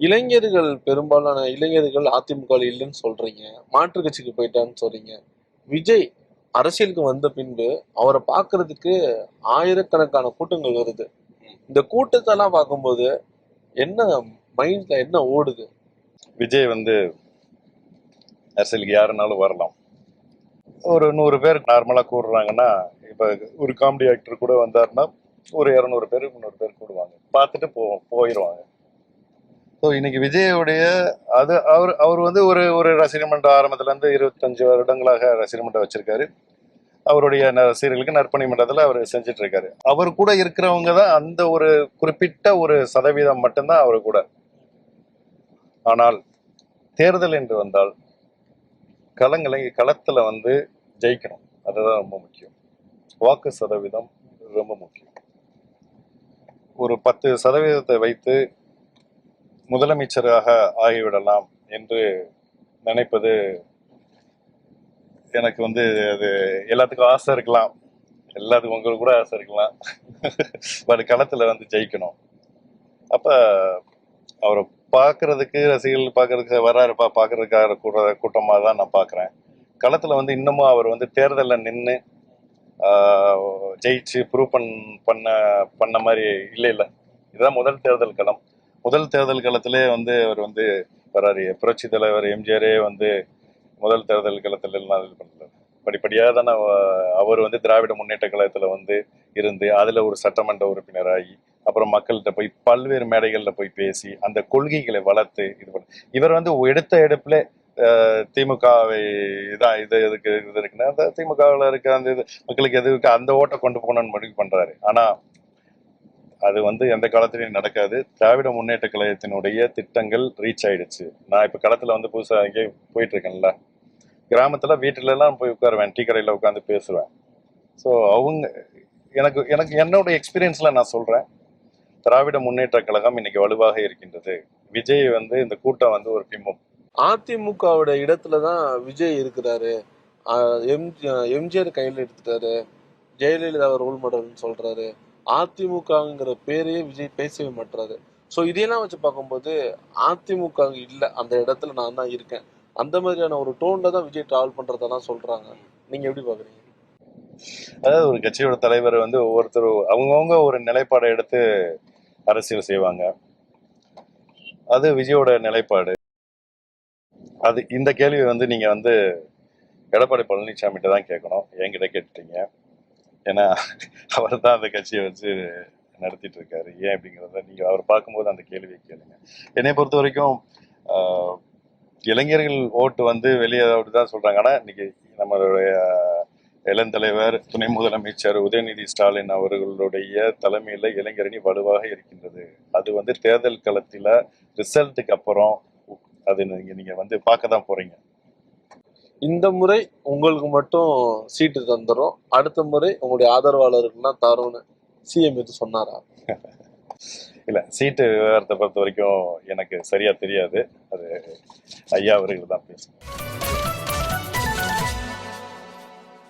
இளைஞர்கள், பெரும்பாலான இளைஞர்கள் அதிமுக இல்லைன்னு சொல்றீங்க, மாற்று கட்சிக்கு போயிட்டான்னு சொல்றீங்க. விஜய் அரசியலுக்கு வந்த பின்பு அவரை பார்க்கறதுக்கு ஆயிரக்கணக்கான கூட்டங்கள் வருது. இந்த கூட்டத்தெல்லாம் பார்க்கும்போது என்ன மைண்ட்ல என்ன ஓடுது? விஜய் வந்து அரசியலுக்கு யாருனாலும் வரலாம். ஒரு 100 பேர் நார்மலா கூடுறாங்கன்னா, இப்ப ஒரு காமெடி ஆக்டர் கூட வந்தாருன்னா ஒரு 200 பேர் 300 பேர் கூடுவாங்க, பார்த்துட்டு போயிடுவாங்க. ஸோ இன்னைக்கு விஜயோடைய அது அவர் அவர் வந்து ஒரு ஒரு ரசிகர் மன்றம் ஆரம்பத்துல இருந்து 25 வருடங்களாக ரசிகர் மன்றம் வச்சிருக்காரு. அவருடைய ரசிகர்களுக்கு நற்பணி மன்றத்தில் அவர் செஞ்சுட்டு இருக்காரு. அவர் கூட இருக்கிறவங்க தான் அந்த ஒரு குறிப்பிட்ட ஒரு சதவீதம் மட்டும்தான் அவர் கூட. ஆனால் தேர்தல் என்று வந்தால் களத்துல வந்து ஜெயிக்கணும், அதுதான் ரொம்ப முக்கியம். வாக்கு சதவீதம் ரொம்ப முக்கியம். ஒரு 10% வைத்து முதலமைச்சராக ஆகிவிடலாம் என்று நினைப்பது எனக்கு வந்து அது எல்லாத்துக்கும் ஆசை இருக்கலாம், எல்லாத்துக்கும் உங்களுக்கு கூட ஆசை இருக்கலாம். பட் களத்துல வந்து ஜெயிக்கணும். அப்ப அவரை பார்க்கறதுக்கு ரசிகர்கள் பார்க்கறதுக்கு வர்றாருப்பா, பார்க்கறதுக்காக கூட்டமாக தான் நான் பார்க்குறேன். களத்துல வந்து இன்னமும் அவர் வந்து தேர்தலில் நின்று ஜெயிச்சு ப்ரூவ் பண்ண மாதிரி இல்லை. இதுதான் முதல் தேர்தல் களம். முதல் தேர்தல் களத்திலே வந்து அவர் வந்து வராரு. புரட்சி தலைவர் எம்ஜிஆரே வந்து முதல் தேர்தல் களத்துல எல்லாம் இது பண்ணல. படிப்படியாக தானே அவர் வந்து திராவிட முன்னேற்ற கழகத்துல வந்து இருந்து அதுல ஒரு சட்டமன்ற உறுப்பினராகி அப்புறம் மக்கள்கிட்ட போய் பல்வேறு மேடைகள்ல போய் பேசி அந்த கொள்கைகளை வளர்த்து இது பண்ண இவர் வந்து எடுத்த எடுப்புல திமுகவை இதான் இது எதுக்கு இது இருக்குன்னா அந்த திமுகவில் இருக்க அந்த இது மக்களுக்கு எது இருக்கு அந்த ஓட்டை கொண்டு போகணும்னு முடிவு பண்றாரு. ஆனா அது வந்து எந்த காலத்திலையும் நடக்காது. திராவிட முன்னேற்ற கழகத்தினுடைய திட்டங்கள் ரீச் ஆயிடுச்சு. நான் இப்ப களத்துல வந்து புதுசா அங்கே போயிட்டு இருக்கேன்ல, கிராமத்துல வீட்டுல எல்லாம் போய் உட்காருவேன், டீ கடையில உட்காந்து பேசுவேன். ஸோ அவங்க எனக்கு எனக்கு என்னோட எக்ஸ்பீரியன்ஸ்ல நான் சொல்றேன், திராவிட முன்னேற்ற கழகம் இன்னைக்கு வலுவாக இருக்கின்றது. விஜய் வந்து இந்த கூட்டம் வந்து ஒரு பிம்பம். அதிமுகவோட இடத்துலதான் விஜய் இருக்கிறாரு. எம்ஜிஆர் கையில எடுத்துட்டாரு, ஜெயலலிதா ரோல் மாடல்னு சொல்றாரு, அதிமுகங்கிற பேரையே விஜய் பேசவே மாட்டாரு. ஸோ இதையெல்லாம் வச்சு பார்க்கும்போது அதிமுக இல்ல, அந்த இடத்துல நான் தான் இருக்கேன், அந்த மாதிரியான ஒரு டோன்ல தான் விஜய் டிராவல் பண்றதெல்லாம் சொல்றாங்க. நீங்க எப்படி பாக்குறீங்க? அதாவது ஒரு கட்சியோட தலைவர் வந்து ஒவ்வொருத்தரும் அவங்கவுங்க ஒரு நிலைப்பாடை எடுத்து அரசியல் செய்வாங்க. அது விஜயோட நிலைப்பாடு. அது இந்த கேள்வி வந்து நீங்க வந்து எடப்பாடி பழனிசாமிகிட்ட தான் கேட்கணும், என்கிட்ட கேட்டுட்டீங்க. ஏன்னா அவர் தான் அந்த கட்சியை வச்சு நடத்திட்டு இருக்காரு. ஏன் அப்படிங்கிறத நீங்க அவர் பார்க்கும்போது அந்த கேள்வியை கேளுங்க. என்னை பொறுத்த வரைக்கும் இளைஞர்கள் ஓட்டு வந்து வெளியே தான் சொல்றாங்க. ஆனா இன்னைக்கு நம்மளுடைய இளந்தலைவர் துணை முதலமைச்சர் உதயநிதி ஸ்டாலின் அவர்களுடைய தலைமையில இளைஞரணி வலுவாக இருக்கின்றது. அது வந்து தேர்தல் களத்துல ரிசல்ட்டுக்கு அப்புறம் அது நீங்க வந்து பார்க்க தான் போறீங்க. இந்த முறை உங்களுக்கு மட்டும் சீட்டு தந்துடும், அடுத்த முறை உங்களுடைய ஆதரவாளருக்குலாம் தரும்னு சிஎம் எது சொன்னாரா? இல்ல, சீட்டு விவகாரத்தை பொறுத்த வரைக்கும் எனக்கு சரியா தெரியாது. அது ஐயா அவர்கள் தான் பேசணும்.